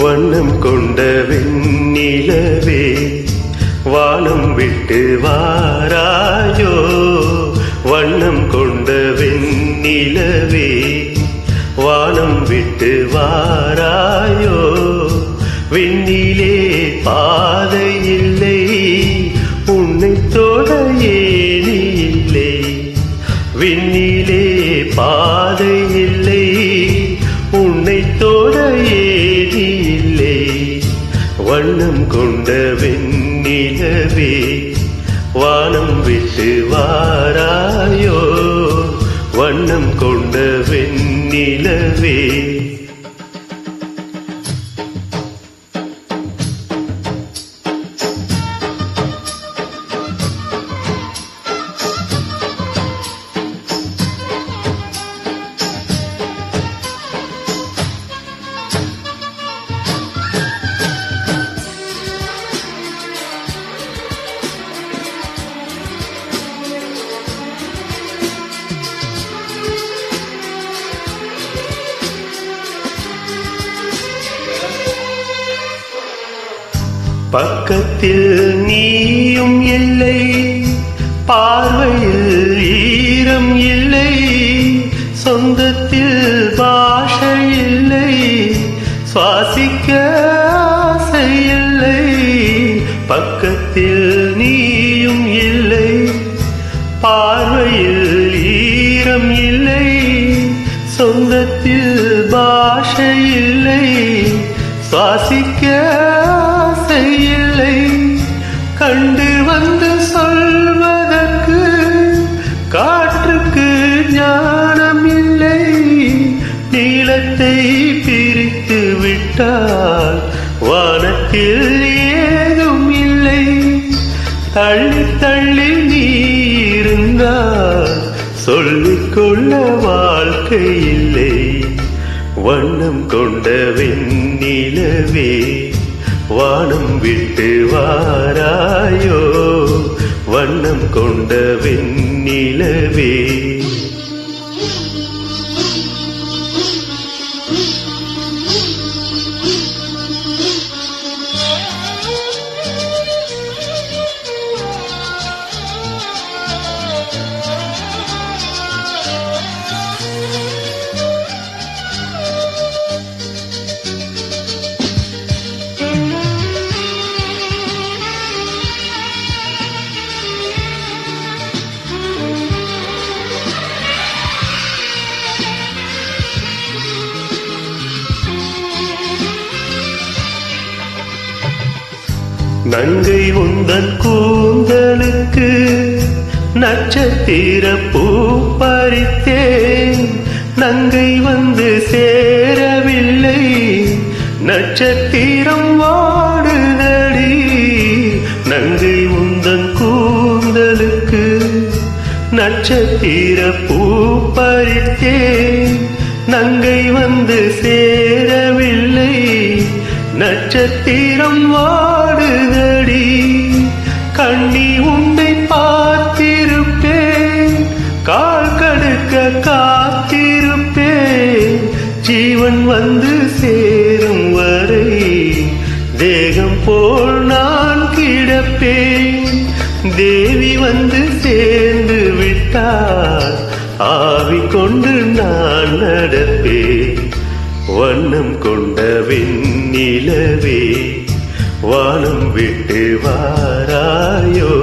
வண்ணம் கொண்ட வெண்ணிலவே வானம் விட்டு வாராயோ, வண்ணம் கொண்ட வெண்ணிலவே வானம் விட்டு வாராயோ. விண்ணிலே பாதை இல்லை, உன்னை தொட ஏணி இல்லை. விண்ணிலே பாதை இல்லை, உன்னை தொட ஏணி இல்லை. வண்ணம் கொண்ட வெண்ணிலவே வானம் விட்டு வாராயோ, வண்ணம் கொண்ட வெண்ணிலவே. பக்கத்தில் நீயும் இல்லை, பார்வையில் ஈரம் இல்லை. சொந்தத்தில் பாஷை இல்லை, சுவாசிக்க ஆசை இல்லை. பக்கத்தில் நீயும் இல்லை, பார்வையில் ஈரம் இல்லை. சொந்தத்தில் பாஷை இல்லை, சுவாசிக்க ஆசை இல்லை. கண்டு வந்து சொல்வதற்கு காற்றுக்கு ஞானம் இல்லை. நீளத்தை பிரித்து விட்டால் வானத்தில் ஏதும் இல்லை. தள்ளி தள்ளி நீ இருந்தால் சொல்லிக்கொள்ள வாழ்க்கை இல்லை. வண்ணம் கொண்ட வெண்ணிலவே வானம் விட்டு வாராயோ, வண்ணம் கொண்ட வெண்ணிலவே. நங்கை உந்தன் கூந்தலுக்கு நட்சத்திர பூ பறித்தேன். நங்கை வந்து சேரவில்லை, நட்சத்திரம் வாடுதடி. நங்கை உந்தன் கூந்தலுக்கு நட்சத்திர பூ பறித்தேன். நங்கை வந்து சேரவில்லை, நட்சத்திரம் வாடுதடி. கண்ணி உன்னை பார்த்திருப்பேன், கால் கடுக்க காத்திருப்பேன். ஜீவன் வந்து சேரும் வரை தேகம் போல் நான் கிடப்பேன். தேவி வந்து சேர்ந்து விட்டால் ஆவி கொண்டு நான் நடப்பேன். வண்ணம் கொண்ட வெண்ணிலவே வானம் விட்டு வாராயோ,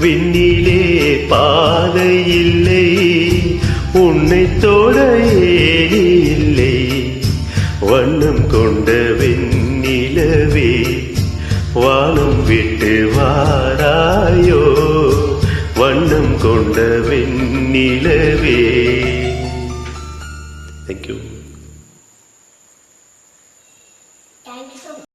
விண்ணிலே பாதை இல்லை, உன்னை தொட ஏணி இல்லை. வண்ணம் கொண்ட வெண்ணிலவே வானம் விட்டு வாராயோ, வண்ணம் கொண்ட வெண்ணிலவே. தேங்க்யூ.